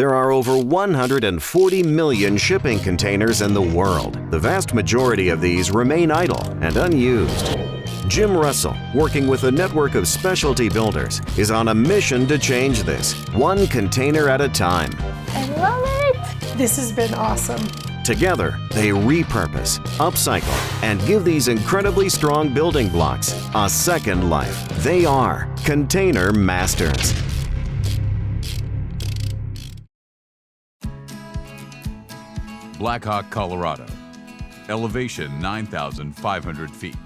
There are over 140 million shipping containers in the world. The vast majority of these remain idle and unused. Jim Russell, working with a network of specialty builders, is on a mission to change this, one container at a time. I love it! This has been awesome. Together, they repurpose, upcycle, and give these incredibly strong building blocks a second life. They are Container Masters. Blackhawk, Colorado. Elevation 9,500 feet.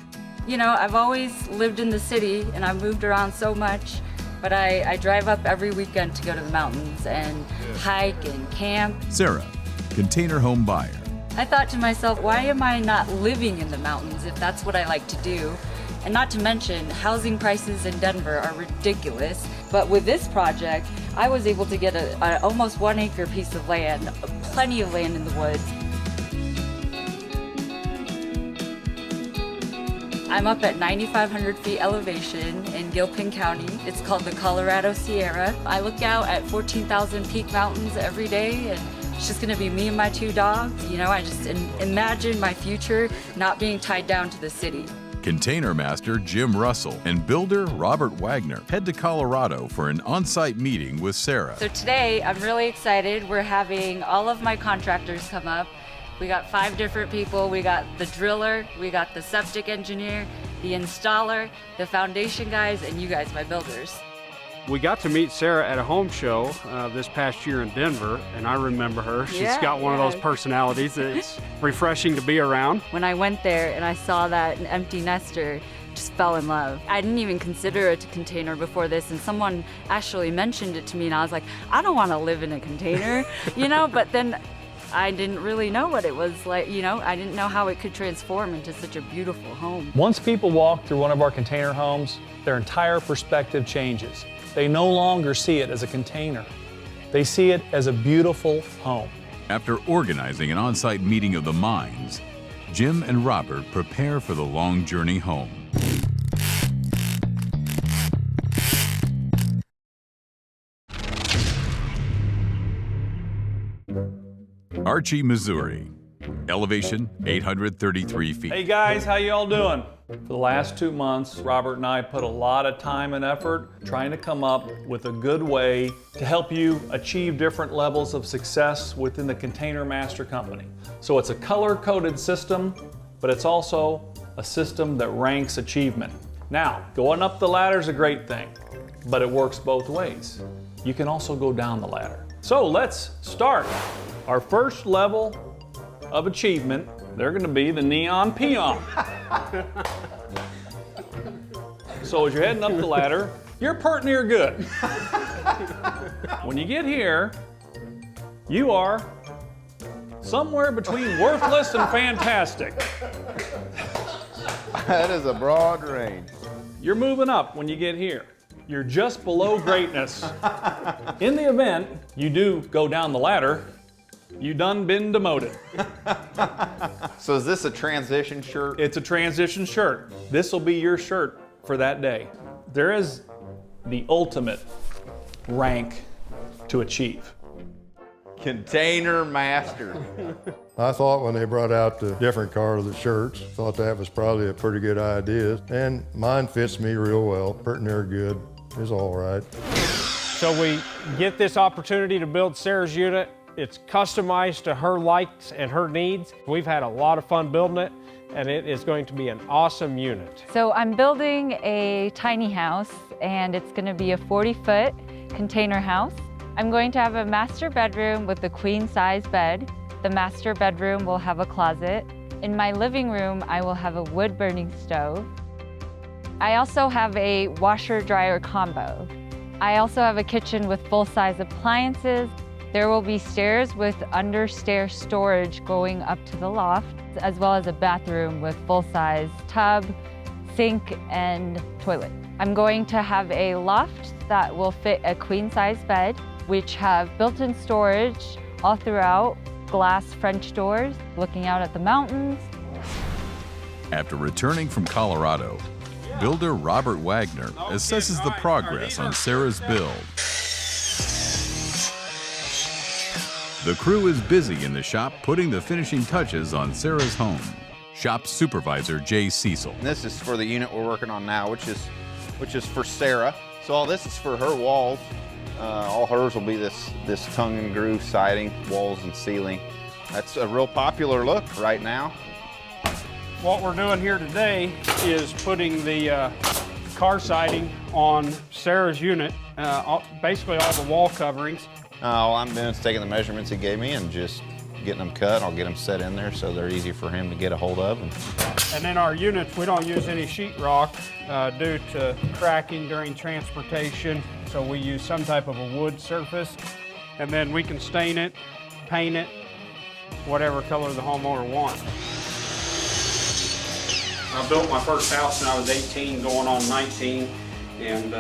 You know, I've always lived in the city and I've moved around so much, but I drive up every weekend to go to the mountains and hike and camp. Sarah, container home buyer. I thought to myself, why am I not living in the mountains if that's what I like to do? And not to mention, housing prices in Denver are ridiculous. But with this project, I was able to get a almost 1 acre piece of land, plenty of land in the woods. I'm up at 9,500 feet elevation in Gilpin County. It's called the Colorado Sierra. I look out at 14,000 peak mountains every day, and it's just gonna be me and my 2 dogs. You know, I just imagine my future not being tied down to the city. Container master Jim Russell and builder Robert Wagner head to Colorado for an on-site meeting with Sarah. So today, I'm really excited. We're having all of my contractors come up. We got 5 different people. We got the driller, we got the septic engineer, the installer, the foundation guys, and you guys, my builders. We got to meet Sarah at a home show this past year in Denver, and I remember her. She's got one of those personalities that's refreshing to be around. When I went there and I saw that an empty nester, just fell in love. I didn't even consider it a container before this, and someone actually mentioned it to me, and I was like, I don't want to live in a container, you know, but then I didn't really know what it was like, you know, I didn't know how it could transform into such a beautiful home. Once people walk through one of our container homes, their entire perspective changes. They no longer see it as a container. They see it as a beautiful home. After organizing an on-site meeting of the minds, Jim and Robert prepare for the long journey home. Archie, Missouri. Elevation 833 feet. Hey guys, how y'all doing? For the last 2 months, Robert and I put a lot of time and effort trying to come up with a good way to help you achieve different levels of success within the Container Master Company. So it's a color-coded system, but it's also a system that ranks achievement. Now, going up the ladder is a great thing, but it works both ways. You can also go down the ladder. So let's start. Our first level of achievement, they're gonna be the neon peon. So as you're heading up the ladder, you're pert near good. When you get here, you are somewhere between worthless and fantastic. That is a broad range. You're moving up when you get here. You're just below greatness. In the event you do go down the ladder, you done been demoted. So is this a transition shirt? It's a transition shirt. This will be your shirt for that day. There is the ultimate rank to achieve. Container Master. I thought when they brought out the different colored shirts, thought that was probably a pretty good idea. And mine fits me real well. Pretty near good. It's all right. So we get this opportunity to build Sarah's unit. It's customized to her likes and her needs. We've had a lot of fun building it, and it is going to be an awesome unit. So I'm building a tiny house, and it's going to be a 40-foot container house. I'm going to have a master bedroom with a queen-size bed. The master bedroom will have a closet. In my living room, I will have a wood-burning stove. I also have a washer-dryer combo. I also have a kitchen with full-size appliances. There will be stairs with under-stair storage going up to the loft, as well as a bathroom with full-size tub, sink, and toilet. I'm going to have a loft that will fit a queen-size bed, which have built-in storage all throughout, glass French doors, looking out at the mountains. After returning from Colorado, builder Robert Wagner assesses the progress on Sarah's build. The crew is busy in the shop putting the finishing touches on Sarah's home. Shop supervisor Jay Cecil. And this is for the unit we're working on now, which is for Sarah. So all this is for her walls. All hers will be this tongue and groove siding, walls and ceiling. That's a real popular look right now. What we're doing here today is putting the car siding on Sarah's unit, basically all the wall coverings. All I'm doing is taking the measurements he gave me and just getting them cut. I'll get them set in there so they're easy for him to get a hold of. And then our units, we don't use any sheetrock due to cracking during transportation. So we use some type of a wood surface, and then we can stain it, paint it, whatever color the homeowner wants. I built my first house when I was 18, going on 19, and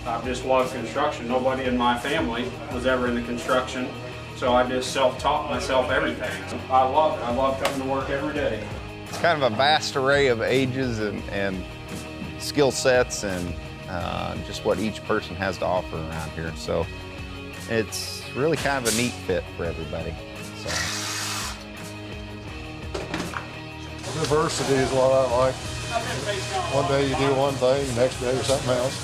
I've just loved construction. Nobody in my family was ever in the construction, so I just self-taught myself everything. So I love it. I love coming to work every day. It's kind of a vast array of ages and skill sets and just what each person has to offer around here. So it's really kind of a neat fit for everybody. So. Diversity is what I like. One day you do one thing, the next day something else.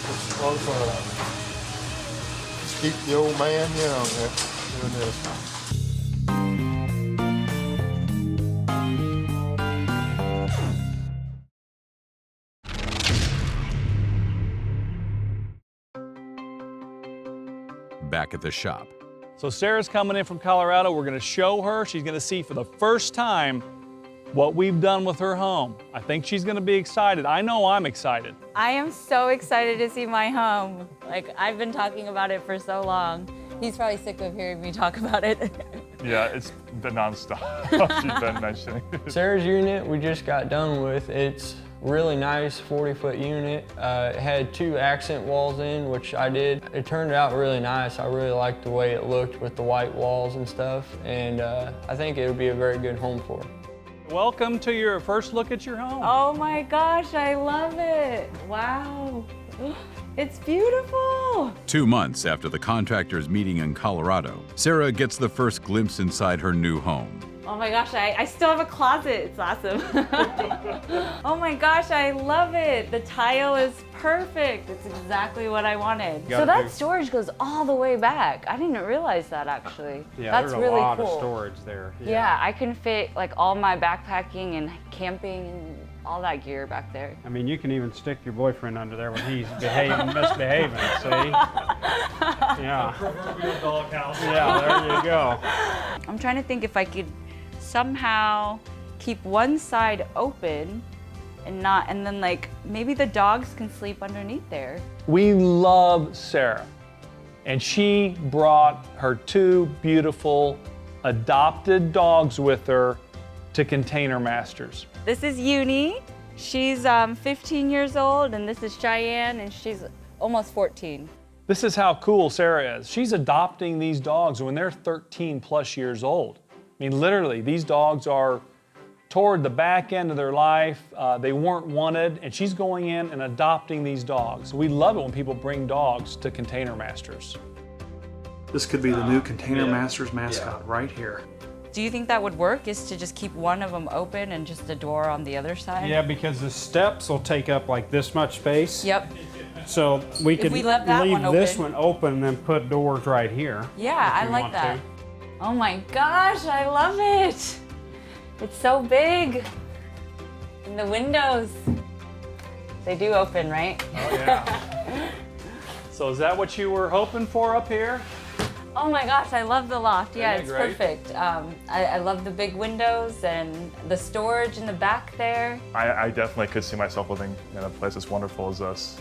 It's a lot of fun. Just keep the old man young doing this. Back at the shop. So Sarah's coming in from Colorado. We're gonna show her. She's gonna see for the first time what we've done with her home. I think she's gonna be excited. I know I'm excited. I am so excited to see my home. Like, I've been talking about it for so long. He's probably sick of hearing me talk about it. Yeah, it's been nonstop. She's been mentioning. Sarah's unit we just got done with. It's really nice 40-foot unit. It had 2 accent walls in, which I did. It turned out really nice. I really liked the way it looked with the white walls and stuff, and I think it would be a very good home for her. Welcome to your first look at your home. Oh my gosh, I love it. Wow. It's beautiful. 2 months after the contractors' meeting in Colorado, Sarah gets the first glimpse inside her new home. Oh my gosh, I still have a closet. It's awesome. Oh my gosh, I love it. The tile is perfect. It's exactly what I wanted. So that storage goes all the way back. I didn't realize that actually. Yeah, that's there's really a lot cool. of storage there. Yeah, I can fit like all my backpacking and camping and all that gear back there. I mean, you can even stick your boyfriend under there when he's misbehaving, see? Yeah. Proverbial doghouse. Yeah, there you go. I'm trying to think if I could somehow keep one side open and then like maybe the dogs can sleep underneath there. We love Sarah, and she brought her 2 beautiful adopted dogs with her to Container Masters. This is Uni. She's 15 years old, and this is Cheyenne, and she's almost 14. This is how cool Sarah is. She's adopting these dogs when they're 13 plus years old. I mean, literally, these dogs are toward the back end of their life. They weren't wanted, and she's going in and adopting these dogs. We love it when people bring dogs to Container Masters. This could be the new Container Masters mascot right here. Do you think that would work, is to just keep one of them open and just the door on the other side? Yeah, because the steps will take up like this much space. Yep. So we could we left that leave one this open. one open and then put doors right here. Yeah, I you like want that. to. Oh my gosh, I love it. It's so big. And the windows, they do open, right? Oh yeah. So is that what you were hoping for up here? Oh my gosh, I love the loft. Yeah, Isn't it's that great? perfect. I love the big windows and the storage in the back there. I definitely could see myself living in a place as wonderful as this.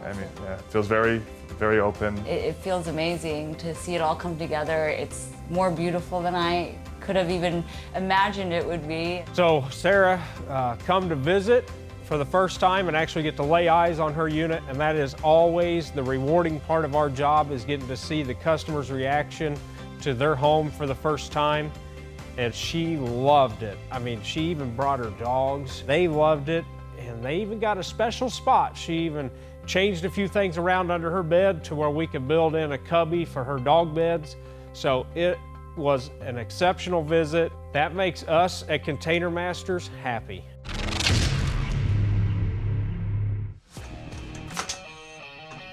I mean, yeah, it feels very, very open. It feels amazing to see it all come together. It's more beautiful than I could have even imagined it would be. So Sarah come to visit for the first time and actually get to lay eyes on her unit, and that is always the rewarding part of our job, is getting to see the customer's reaction to their home for the first time. And she loved it. I mean, she even brought her dogs. They loved it, and they even got a special spot. She even changed a few things around under her bed to where we could build in a cubby for her dog beds. So it was an exceptional visit. That makes us at Container Masters happy.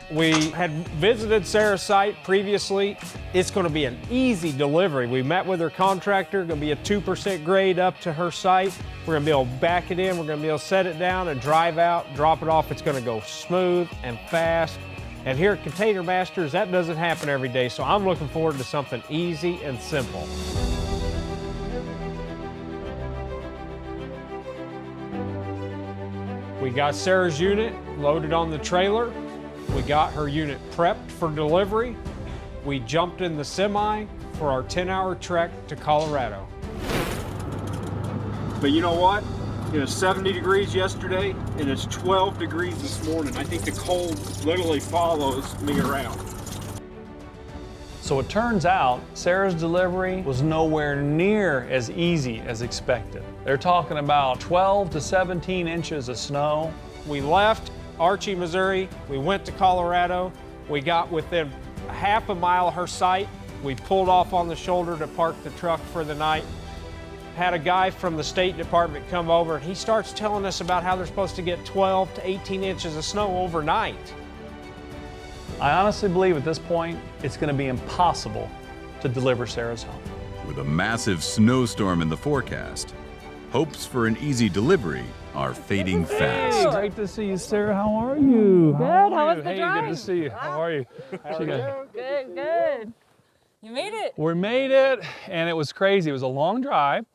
We had visited Sarah's site previously. It's going to be an easy delivery. We met with her contractor, going to be a 2% grade up to her site. We're going to be able to back it in, we're going to be able to set it down and drive out, drop it off. It's going to go smooth and fast. And here at Container Masters, that doesn't happen every day, so I'm looking forward to something easy and simple. We got Sarah's unit loaded on the trailer. We got her unit prepped for delivery. We jumped in the semi for our 10-hour trek to Colorado. But you know what? It was 70 degrees yesterday, and it's 12 degrees this morning. I think the cold literally follows me around. So it turns out Sarah's delivery was nowhere near as easy as expected. They're talking about 12 to 17 inches of snow. We left Archie, Missouri. We went to Colorado. We got within a half a mile of her site. We pulled off on the shoulder to park the truck for the night. Had a guy from the State Department come over, and he starts telling us about how they're supposed to get 12 to 18 inches of snow overnight. I honestly believe at this point, it's going to be impossible to deliver Sarah's home. With a massive snowstorm in the forecast, hopes for an easy delivery are fading fast. Hey, great to see you, Sarah. How are you? Good. How was the Hey, drive? good to see you. How are you? Good, good. You made it. We made it, and it was crazy. It was a long drive.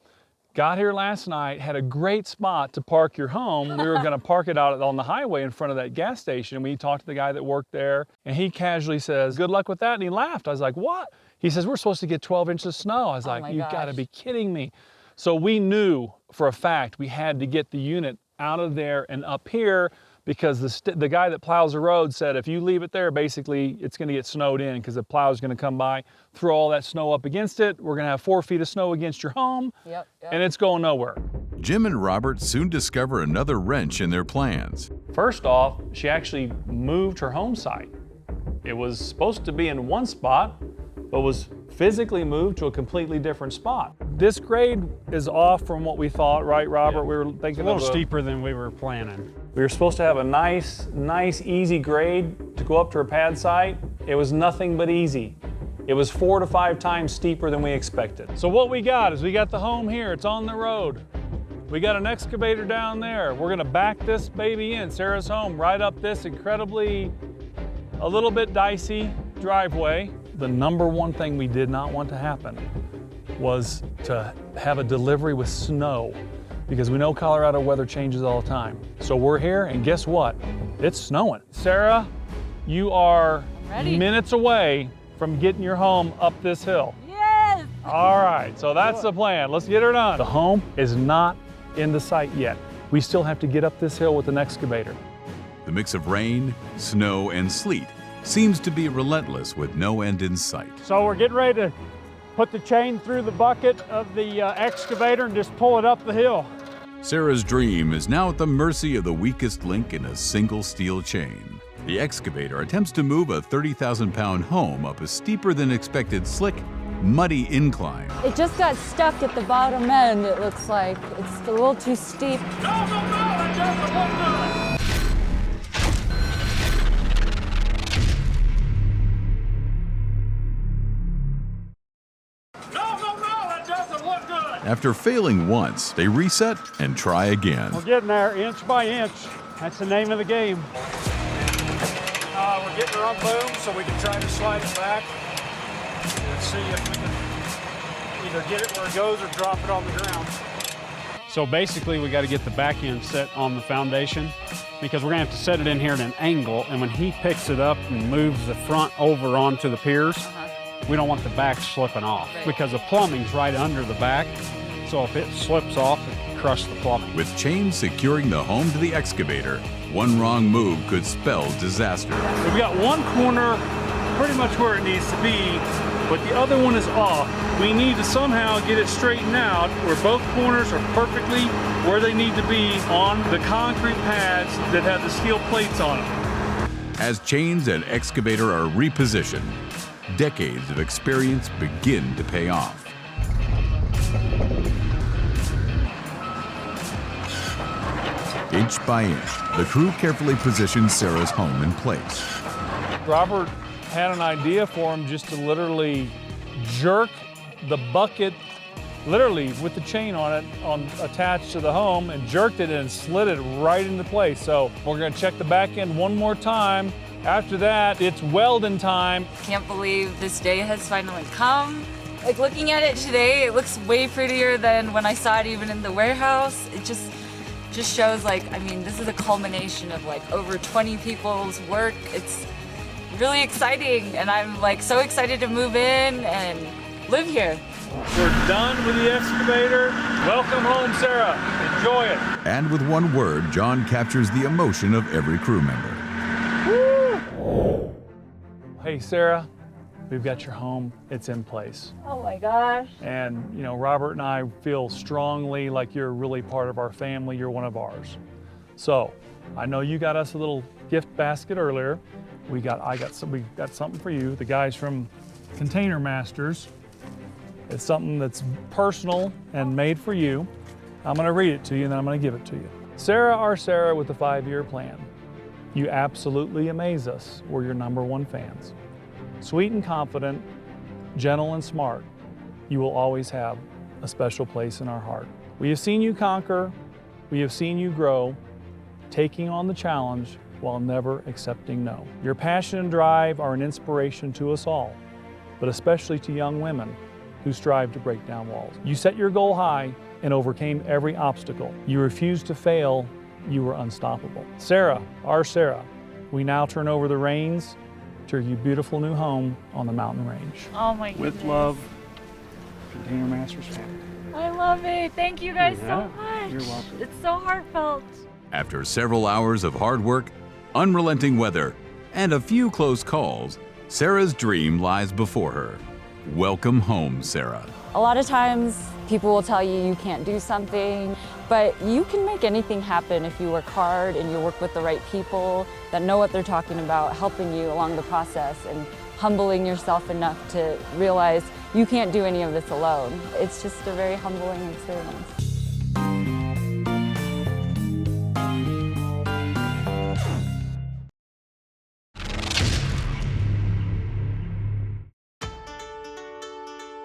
Got here last night, had a great spot to park your home. We were gonna park it out on the highway in front of that gas station. We talked to the guy that worked there, and he casually says, "Good luck with that," and he laughed. I was like, "What?" He says, "We're supposed to get 12 inches of snow." I was like, "You've gotta be kidding me." So we knew for a fact we had to get the unit out of there and up here, because the guy that plows the road said if you leave it there, basically it's going to get snowed in, because the plow is going to come by, throw all that snow up against it. We're going to have 4 feet of snow against your home, and it's going nowhere. Jim and Robert soon discover another wrench in their plans. First off, she actually moved her home site. It was supposed to be in one spot, but was physically moved to a completely different spot. This grade is off from what we thought, right, Robert? Yeah. We were thinking It's a little steeper than we were planning. We were supposed to have a nice, easy grade to go up to her pad site. It was nothing but easy. It was 4 to 5 times steeper than we expected. So what we got is we got the home here, it's on the road. We got an excavator down there. We're gonna back this baby in, Sarah's home, right up this incredibly, a little bit dicey driveway. The number one thing we did not want to happen was to have a delivery with snow, because we know Colorado weather changes all the time. So we're here, and guess what? It's snowing. Sarah, you are minutes away from getting your home up this hill. Yes! All right, so that's the plan. Let's get her done. The home is not in the site yet. We still have to get up this hill with an excavator. The mix of rain, snow, and sleet seems to be relentless with no end in sight. So we're getting ready to put the chain through the bucket of the excavator and just pull it up the hill. Sarah's dream is now at the mercy of the weakest link in a single steel chain. The excavator attempts to move a 30,000-pound home up a steeper than expected slick, muddy incline. It just got stuck at the bottom end, it looks like. It's a little too steep. After failing once, they reset and try again. We're getting there inch by inch. That's the name of the game. We're getting her on boom so we can try to slide it back and see if we can either get it where it goes or drop it on the ground. So basically we got to get the back end set on the foundation, because we're going to have to set it in here at an angle, and when he picks it up and moves the front over onto the piers, we don't want the back slipping off, because the plumbing's right under the back. So if it slips off, it crushes the plumbing. With chains securing the home to the excavator, one wrong move could spell disaster. We've got one corner pretty much where it needs to be, but the other one is off. We need to somehow get it straightened out where both corners are perfectly where they need to be on the concrete pads that have the steel plates on them. As chains and excavator are repositioned, decades of experience begin to pay off. Inch by inch, the crew carefully positions Sarah's home in place. Robert had an idea for him just to literally jerk the bucket, literally with the chain on it, attached to the home, and jerked it and slid it right into place. So we're gonna check the back end one more time. After that, it's welding time. Can't believe this day has finally come. Like looking at it today, it looks way prettier than when I saw it even in the warehouse. It just shows like, I mean, this is a culmination of like over 20 people's work. It's really exciting, and I'm like so excited to move in and live here. We're done with the excavator. Welcome home, Sarah. Enjoy it. And with one word, John captures the emotion of every crew member. Woo! Hey, Sarah, we've got your home. It's in place. Oh my gosh. And, you know, Robert and I feel strongly like you're really part of our family. You're one of ours. So, I know you got us a little gift basket earlier. We got something for you. The guys from Container Masters. It's something that's personal and made for you. I'm gonna read it to you and then I'm gonna give it to you. Sarah, our Sarah with the 5-year plan. You absolutely amaze us. We're your #1 fans. Sweet and confident, gentle and smart, you will always have a special place in our heart. We have seen you conquer, we have seen you grow, taking on the challenge while never accepting no. Your passion and drive are an inspiration to us all, but especially to young women who strive to break down walls. You set your goal high and overcame every obstacle. You refused to fail, you were unstoppable. Sarah, our Sarah, we now turn over the reins to your beautiful new home on the mountain range. Oh my goodness. With love, Container Masters family. I love it. Thank you guys Yeah, so much. you're welcome. It's so heartfelt. After several hours of hard work, unrelenting weather, and a few close calls, Sarah's dream lies before her. Welcome home, Sarah. A lot of times people will tell you you can't do something, but you can make anything happen if you work hard and you work with the right people that know what they're talking about, helping you along the process and humbling yourself enough to realize you can't do any of this alone. It's just a very humbling experience.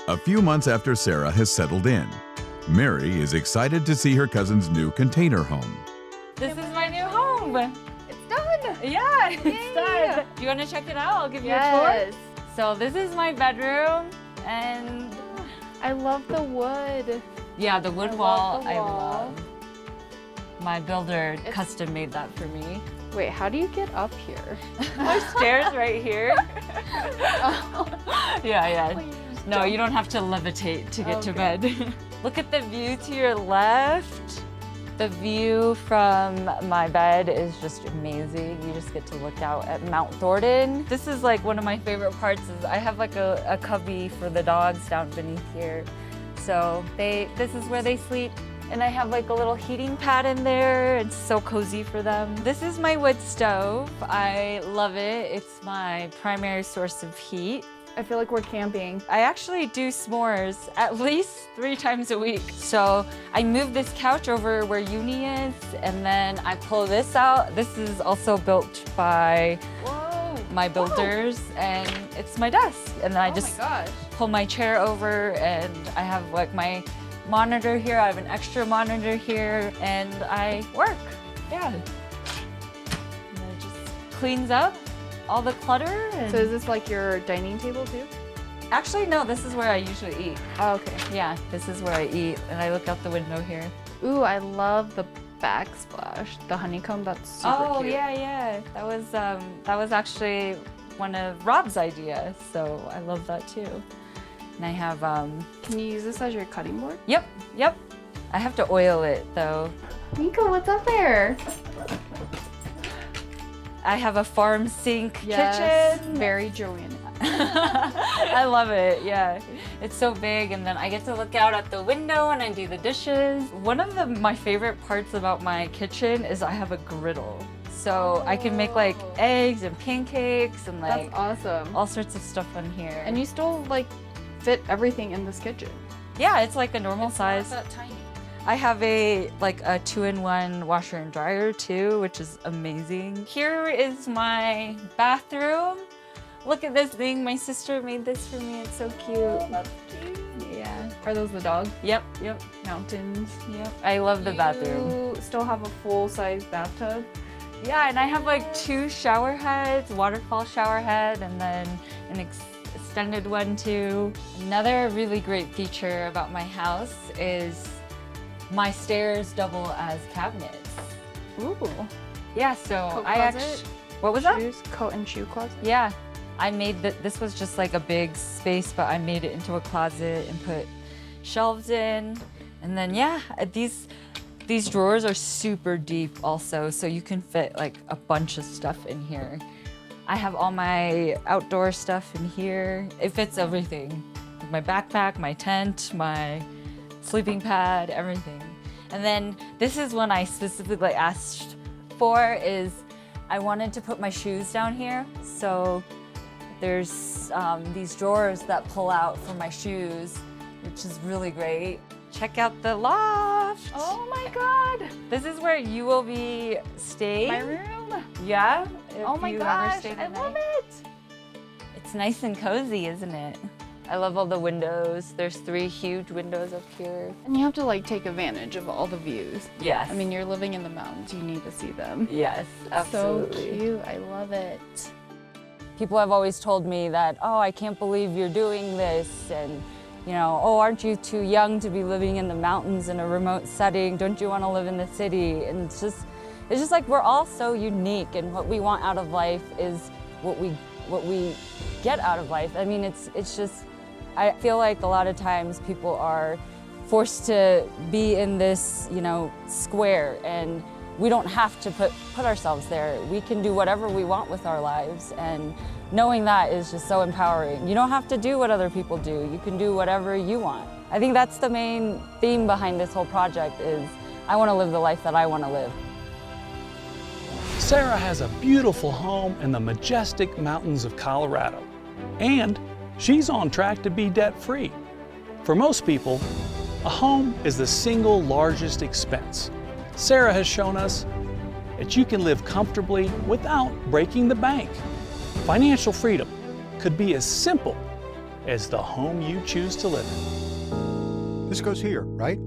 A few months after Sarah has settled in, Mary is excited to see her cousin's new container home. This is my new home. It's done. Yeah, it's done. Do you want to check it out? I'll give you a tour. So this is my bedroom, and I love the wood. Yeah, the wood wall. I love. My builder custom made that for me. Wait, how do you get up here? There's stairs right here. Yeah. No, you don't have to levitate to get to bed. Look at the view to your left. The view from my bed is just amazing. You just get to look out at Mount Thornton. This is like one of my favorite parts is I have like a cubby for the dogs down beneath here. So this is where they sleep. And I have like a little heating pad in there. It's so cozy for them. This is my wood stove. I love it. It's my primary source of heat. I feel like we're camping. I actually do s'mores at least 3 times a week. So I move this couch over where Uni is, and then I pull this out. This is also built by my builders, and it's my desk. And then I just pull my chair over, and I have like my monitor here. I have an extra monitor here, and I work. Yeah. And it just cleans up all the clutter. And so is this like your dining table too? Actually, no, this is where I usually eat. Oh, okay. Yeah, this is where I eat, and I look out the window here. Ooh, I love the backsplash, the honeycomb. That's super cute. Oh, yeah. That was actually one of Rob's ideas, so I love that too. And I have. Can you use this as your cutting board? Yep. I have to oil it though. Nico, what's up there? I have a farm sink kitchen. Very Joanna. I love it, yeah. It's so big, and then I get to look out at the window and I do the dishes. One of my favorite parts about my kitchen is I have a griddle. So I can make like eggs and pancakes and like That's awesome. all sorts of stuff on here. And you still like fit everything in this kitchen. Yeah, it's like a normal size. Not that tiny. I have a 2-in-1 washer and dryer too, which is amazing. Here is my bathroom. Look at this thing. My sister made this for me. It's so cute. That's cute. Yeah. Are those the dogs? Yep. Mountains. Yep. I love the bathroom. You still have a full-size bathtub? Yeah, and I have like 2 shower heads, waterfall shower head, and then an extended one too. Another really great feature about my house is my stairs double as cabinets. Ooh. Yeah, so Coat I closet? actually, what was Shoes, coat and shoe closet? Yeah, I made this was just like a big space, but I made it into a closet and put shelves in. And then yeah, these drawers are super deep also, so you can fit like a bunch of stuff in here. I have all my outdoor stuff in here. It fits everything. My backpack, my tent, my sleeping pad, everything. And then this is one I specifically asked for is I wanted to put my shoes down here. So there's these drawers that pull out for my shoes, which is really great. Check out the loft. Oh my God. This is where you will be staying. My room? Yeah. Oh my gosh, I love it. It's nice and cozy, isn't it? I love all the windows. There's 3 huge windows up here. And you have to like take advantage of all the views. Yes. I mean, you're living in the mountains. You need to see them. Yes, absolutely. So cute. I love it. People have always told me that, oh, I can't believe you're doing this. And, you know, oh, aren't you too young to be living in the mountains in a remote setting? Don't you want to live in the city? And it's just like we're all so unique, and what we want out of life is what we get out of life. I mean, it's just, I feel like a lot of times people are forced to be in this, you know, square, and we don't have to put ourselves there. We can do whatever we want with our lives, and knowing that is just so empowering. You don't have to do what other people do. You can do whatever you want. I think that's the main theme behind this whole project is I want to live the life that I want to live. Sarah has a beautiful home in the majestic mountains of Colorado, and she's on track to be debt-free. For most people, a home is the single largest expense. Sarah has shown us that you can live comfortably without breaking the bank. Financial freedom could be as simple as the home you choose to live in. This goes here, right?